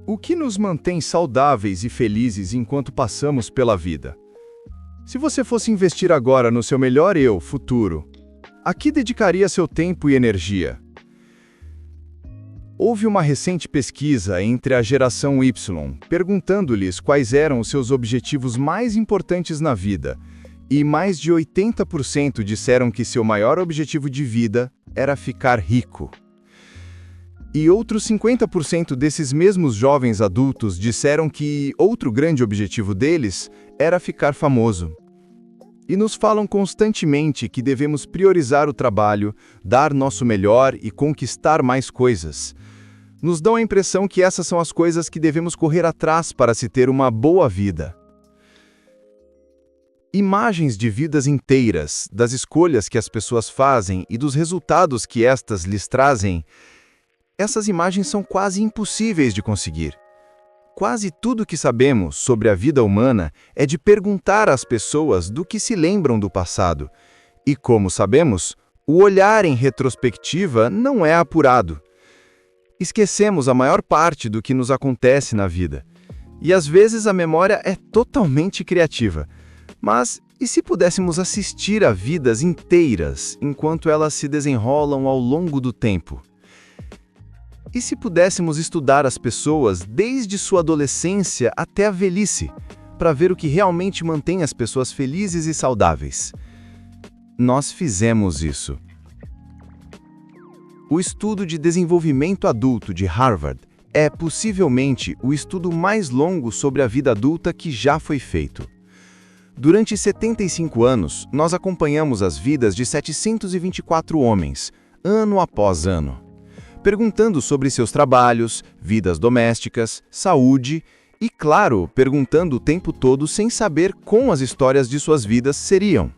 O que nos mantém saudáveis e felizes enquanto passamos pela vida? Se você fosse investir agora no seu melhor eu, futuro, a que dedicaria seu tempo e energia? Houve uma recente pesquisa entre a geração Y, perguntando-lhes quais eram os seus objetivos mais importantes na vida, e mais de 80% disseram que seu maior objetivo de vida era ficar rico. E outros 50% desses mesmos jovens adultos disseram que outro grande objetivo deles era ficar famoso. E nos falam constantemente que devemos priorizar o trabalho, dar nosso melhor e conquistar mais coisas. Nos dão a impressão que essas são as coisas que devemos correr atrás para se ter uma boa vida. Imagens de vidas inteiras, das escolhas que as pessoas fazem e dos resultados que estas lhes trazem. Essas imagens são quase impossíveis de conseguir. Quase tudo que sabemos sobre a vida humana é de perguntar às pessoas do que se lembram do passado. E como sabemos, o olhar em retrospectiva não é apurado. Esquecemos a maior parte do que nos acontece na vida. E às vezes a memória é totalmente criativa. Mas e se pudéssemos assistir a vidas inteiras enquanto elas se desenrolam ao longo do tempo? E se pudéssemos estudar as pessoas desde sua adolescência até a velhice, para ver o que realmente mantém as pessoas felizes e saudáveis? Nós fizemos isso. O estudo de desenvolvimento adulto de Harvard é possivelmente o estudo mais longo sobre a vida adulta que já foi feito. Durante 75 anos, nós acompanhamos as vidas de 724 homens, ano após ano, perguntando sobre seus trabalhos, vidas domésticas, saúde e, claro, perguntando o tempo todo sem saber como as histórias de suas vidas seriam.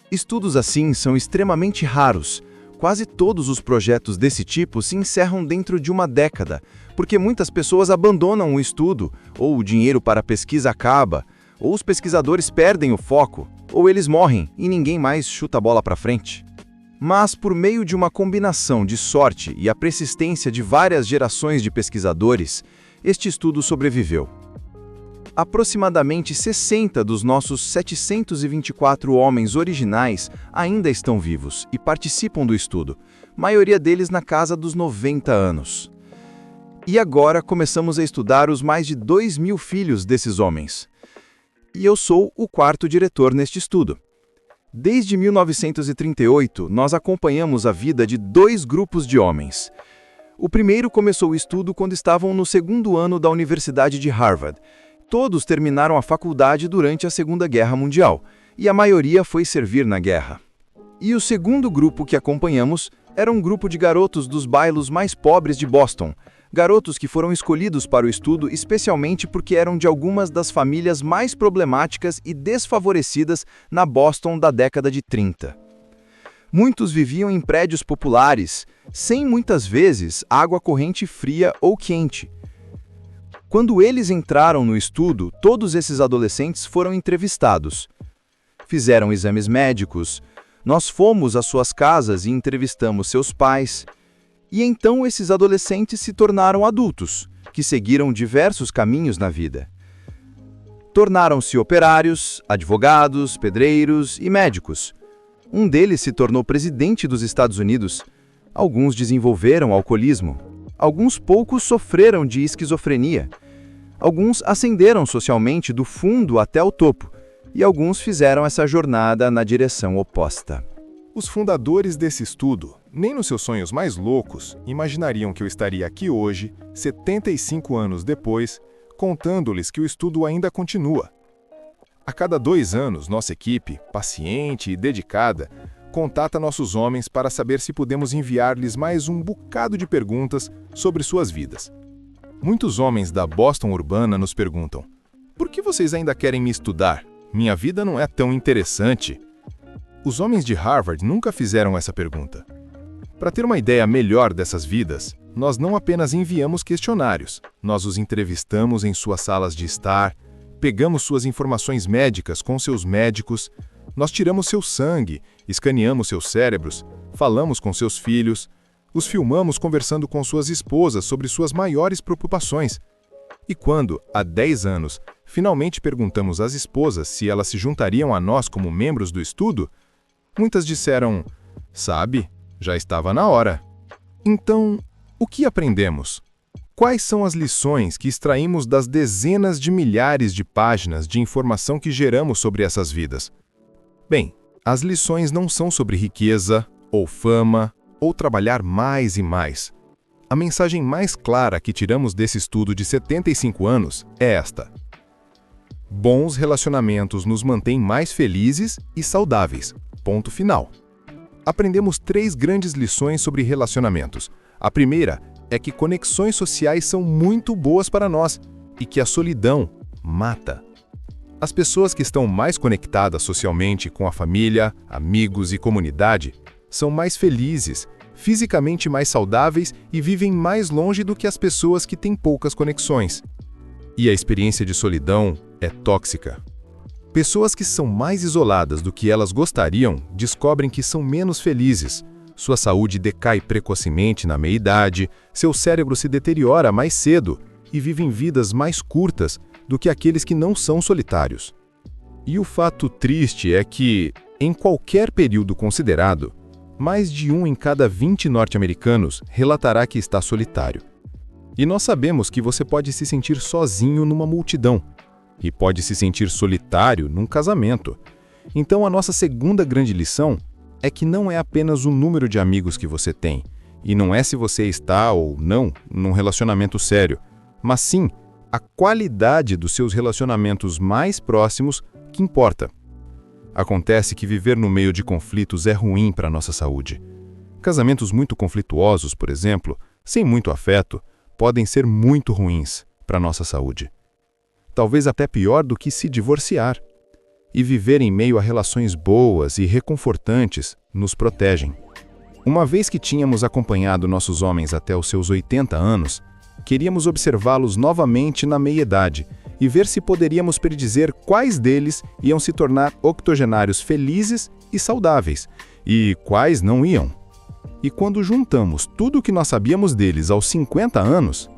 Estudos assim são extremamente raros. Quase todos os projetos desse tipo se encerram dentro de uma década, porque muitas pessoas abandonam o estudo, ou o dinheiro para a pesquisa acaba, ou os pesquisadores perdem o foco, ou eles morrem e ninguém mais chuta a bola para frente. Mas, por meio de uma combinação de sorte e a persistência de várias gerações de pesquisadores, este estudo sobreviveu. Aproximadamente 60 dos nossos 724 homens originais ainda estão vivos e participam do estudo, maioria deles na casa dos 90 anos. E agora começamos a estudar os mais de 2.000 filhos desses homens. E eu sou o quarto diretor neste estudo. Desde 1938, nós acompanhamos a vida de 2 grupos de homens. O primeiro começou o estudo quando estavam no 2º ano da Universidade de Harvard. Todos terminaram a faculdade durante a Segunda Guerra Mundial, e a maioria foi servir na guerra. E o segundo grupo que acompanhamos era um grupo de garotos dos bairros mais pobres de Boston, garotos que foram escolhidos para o estudo especialmente porque eram de algumas das famílias mais problemáticas e desfavorecidas na Boston da década de 30. Muitos viviam em prédios populares, sem muitas vezes água corrente fria ou quente. Quando eles entraram no estudo, todos esses adolescentes foram entrevistados. Fizeram exames médicos, nós fomos às suas casas e entrevistamos seus pais. E então esses adolescentes se tornaram adultos, que seguiram diversos caminhos na vida. Tornaram-se operários, advogados, pedreiros e médicos. Um deles se tornou presidente dos Estados Unidos. Alguns desenvolveram alcoolismo. Alguns poucos sofreram de esquizofrenia. Alguns ascenderam socialmente do fundo até o topo. E alguns fizeram essa jornada na direção oposta. Os fundadores desse estudo, nem nos seus sonhos mais loucos, imaginariam que eu estaria aqui hoje, 75 anos depois, contando-lhes que o estudo ainda continua. A cada 2 anos, nossa equipe, paciente e dedicada, contata nossos homens para saber se podemos enviar-lhes mais um bocado de perguntas sobre suas vidas. Muitos homens da Boston urbana nos perguntam: por que vocês ainda querem me estudar? Minha vida não é tão interessante. Os homens de Harvard nunca fizeram essa pergunta. Para ter uma ideia melhor dessas vidas, nós não apenas enviamos questionários, nós os entrevistamos em suas salas de estar, pegamos suas informações médicas com seus médicos, nós tiramos seu sangue, escaneamos seus cérebros, falamos com seus filhos, os filmamos conversando com suas esposas sobre suas maiores preocupações. E quando, há 10 anos, finalmente perguntamos às esposas se elas se juntariam a nós como membros do estudo, muitas disseram: "Sabe, já estava na hora." Então, o que aprendemos? Quais são as lições que extraímos das dezenas de milhares de páginas de informação que geramos sobre essas vidas? Bem, as lições não são sobre riqueza, ou fama, ou trabalhar mais e mais. A mensagem mais clara que tiramos desse estudo de 75 anos é esta: bons relacionamentos nos mantêm mais felizes e saudáveis. Ponto final. Aprendemos 3 grandes lições sobre relacionamentos. A primeira é que conexões sociais são muito boas para nós e que a solidão mata. As pessoas que estão mais conectadas socialmente com a família, amigos e comunidade são mais felizes, fisicamente mais saudáveis e vivem mais longe do que as pessoas que têm poucas conexões. E a experiência de solidão é tóxica. Pessoas que são mais isoladas do que elas gostariam descobrem que são menos felizes. Sua saúde decai precocemente na meia-idade, seu cérebro se deteriora mais cedo e vivem vidas mais curtas do que aqueles que não são solitários. E o fato triste é que, em qualquer período considerado, mais de 1 em cada 20 norte-americanos relatará que está solitário. E nós sabemos que você pode se sentir sozinho numa multidão e pode se sentir solitário num casamento. Então a nossa segunda grande lição é que não é apenas o número de amigos que você tem, e não é se você está ou não num relacionamento sério, mas sim a qualidade dos seus relacionamentos mais próximos que importa. Acontece que viver no meio de conflitos é ruim para a nossa saúde. Casamentos muito conflituosos, por exemplo, sem muito afeto, podem ser muito ruins para a nossa saúde. Talvez até pior do que se divorciar. E viver em meio a relações boas e reconfortantes nos protegem. Uma vez que tínhamos acompanhado nossos homens até os seus 80 anos, queríamos observá-los novamente na meia-idade e ver se poderíamos predizer quais deles iam se tornar octogenários felizes e saudáveis, e quais não iam. E quando juntamos tudo o que nós sabíamos deles aos 50 anos,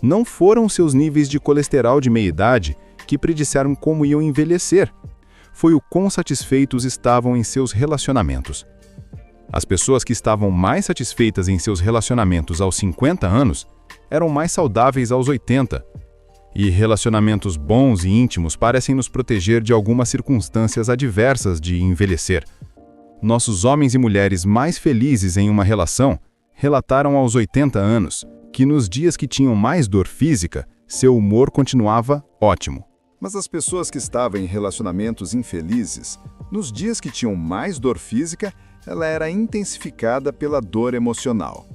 não foram seus níveis de colesterol de meia-idade que predisseram como iam envelhecer. Foi o quão satisfeitos estavam em seus relacionamentos. As pessoas que estavam mais satisfeitas em seus relacionamentos aos 50 anos eram mais saudáveis aos 80. E relacionamentos bons e íntimos parecem nos proteger de algumas circunstâncias adversas de envelhecer. Nossos homens e mulheres mais felizes em uma relação relataram aos 80 anos que nos dias que tinham mais dor física, seu humor continuava ótimo. Mas as pessoas que estavam em relacionamentos infelizes, nos dias que tinham mais dor física, ela era intensificada pela dor emocional.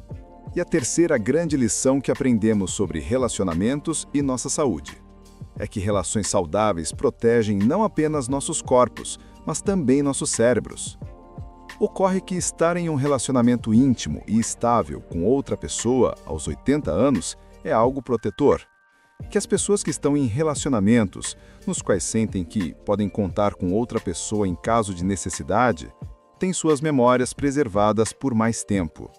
E a terceira grande lição que aprendemos sobre relacionamentos e nossa saúde é que relações saudáveis protegem não apenas nossos corpos, mas também nossos cérebros. Ocorre que estar em um relacionamento íntimo e estável com outra pessoa aos 80 anos é algo protetor. Que as pessoas que estão em relacionamentos, nos quais sentem que podem contar com outra pessoa em caso de necessidade, têm suas memórias preservadas por mais tempo.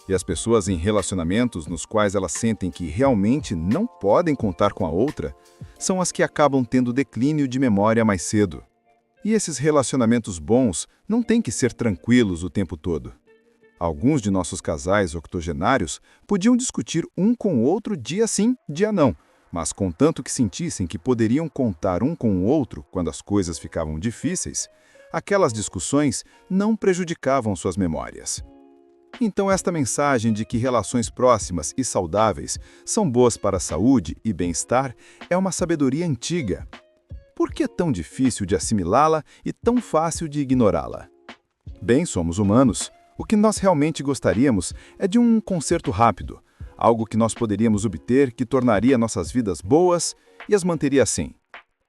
E as pessoas em relacionamentos nos quais elas sentem que realmente não podem contar com a outra, são as que acabam tendo declínio de memória mais cedo. E esses relacionamentos bons não têm que ser tranquilos o tempo todo. Alguns de nossos casais octogenários podiam discutir um com o outro dia sim, dia não, mas contanto que sentissem que poderiam contar um com o outro quando as coisas ficavam difíceis, aquelas discussões não prejudicavam suas memórias. Então esta mensagem de que relações próximas e saudáveis são boas para a saúde e bem-estar é uma sabedoria antiga. Por que é tão difícil de assimilá-la e tão fácil de ignorá-la? Bem, somos humanos. O que nós realmente gostaríamos é de um conserto rápido, algo que nós poderíamos obter que tornaria nossas vidas boas e as manteria assim.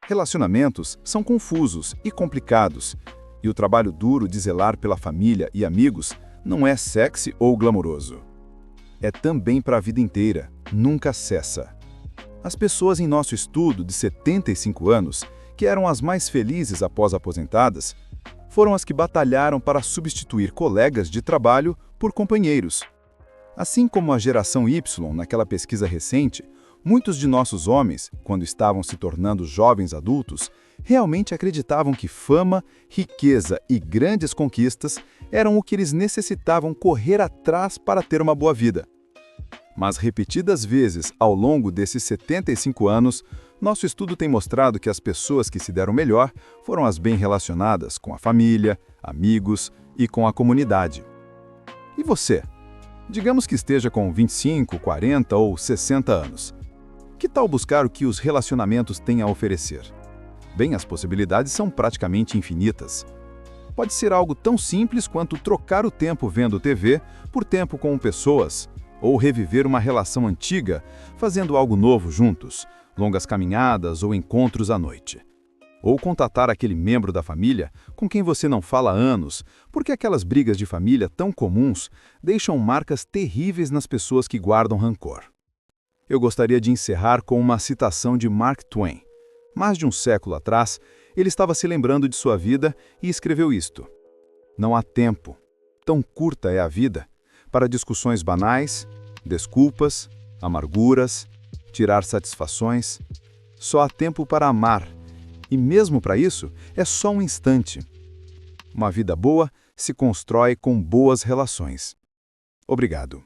Relacionamentos são confusos e complicados, e o trabalho duro de zelar pela família e amigos não é sexy ou glamouroso. É também para a vida inteira, nunca cessa. As pessoas em nosso estudo de 75 anos, que eram as mais felizes após aposentadas, foram as que batalharam para substituir colegas de trabalho por companheiros. Assim como a geração Y, naquela pesquisa recente, Muitos de nossos homens, quando estavam se tornando jovens adultos, realmente acreditavam que fama, riqueza e grandes conquistas eram o que eles necessitavam correr atrás para ter uma boa vida. Mas repetidas vezes ao longo desses 75 anos, nosso estudo tem mostrado que as pessoas que se deram melhor foram as bem relacionadas com a família, amigos e com a comunidade. E você? Digamos que esteja com 25, 40 ou 60 anos. Que tal buscar o que os relacionamentos têm a oferecer? Bem, as possibilidades são praticamente infinitas. Pode ser algo tão simples quanto trocar o tempo vendo TV por tempo com pessoas, ou reviver uma relação antiga, fazendo algo novo juntos, longas caminhadas ou encontros à noite. Ou contatar aquele membro da família com quem você não fala há anos, porque aquelas brigas de família tão comuns deixam marcas terríveis nas pessoas que guardam rancor. Eu gostaria de encerrar com uma citação de Mark Twain. Mais de um século atrás, ele estava se lembrando de sua vida e escreveu isto: "Não há tempo, tão curta é a vida, para discussões banais, desculpas, amarguras, tirar satisfações. Só há tempo para amar, e mesmo para isso é só um instante. Uma vida boa se constrói com boas relações." Obrigado.